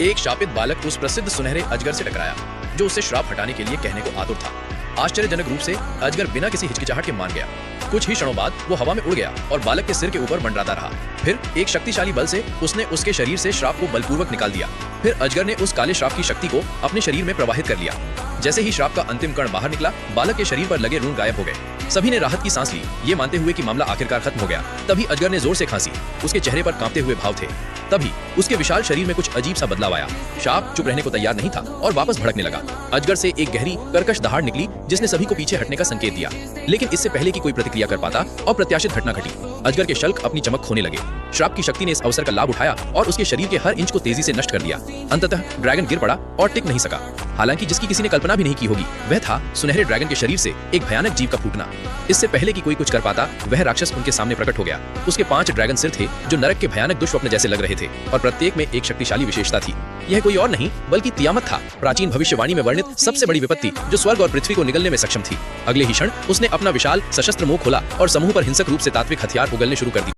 एक शापित बालक उस प्रसिद्ध सुनहरे अजगर से टकराया जो उसे श्राप हटाने के लिए कहने को आतुर था। आश्चर्यजनक रूप से अजगर बिना किसी हिचकिचाहट के मान गया। कुछ ही क्षणों बाद वो हवा में उड़ गया और बालक के सिर के ऊपर मंडराता रहा। फिर एक शक्तिशाली बल से उसने उसके शरीर से श्राप को बलपूर्वक निकाल दिया। फिर अजगर ने उस काले श्राप की शक्ति को अपने शरीर में प्रवाहित कर लिया। जैसे ही श्राप का अंतिम कण बाहर निकला, बालक के शरीर पर लगे रून गायब हो गए। सभी ने राहत की सांस ली, ये मानते हुए कि मामला आखिरकार खत्म हो गया। तभी अजगर ने जोर से खांसी। उसके चेहरे पर कांपते हुए भाव थे। तभी उसके विशाल शरीर में कुछ अजीब सा बदलाव आया। श्राप चुप रहने को तैयार नहीं था और वापस भड़कने लगा। अजगर से एक गहरी कर्कश दहाड़ निकली जिसने सभी को पीछे हटने का संकेत दिया। लेकिन इससे पहले कि कोई प्रतिक्रिया कर पाता, अप्रत्याशित घटना घटी। अजगर के शल्क अपनी चमक खोने लगे। श्राप की शक्ति ने इस अवसर का लाभ उठाया और उसके शरीर के हर इंच को तेजी से नष्ट कर दिया। अंततः ड्रैगन गिर पड़ा और टिक नहीं सका। हालांकि जिसकी किसी ने कल्पना भी नहीं की होगी, वह था सुनहरे ड्रैगन के शरीर से एक भयानक जीव का फूटना। इससे पहले कि कोई कुछ कर पाता, वह राक्षस उनके सामने प्रकट हो गया। उसके 5 ड्रैगन सिर थे जो नरक के भयानक दुष्स्वप्न जैसे लग रहे थे और प्रत्येक में एक शक्तिशाली विशेषता थी। यह कोई और नहीं बल्कि तियामत था, प्राचीन भविष्यवाणी में वर्णित सबसे बड़ी विपत्ति जो स्वर्ग और पृथ्वी को निगलने में सक्षम थी। अगले ही क्षण उसने अपना विशाल सशस्त्र मुंह खोला और समूह पर हिंसक रूप से तात्विक हथियार उगलने शुरू कर दिए।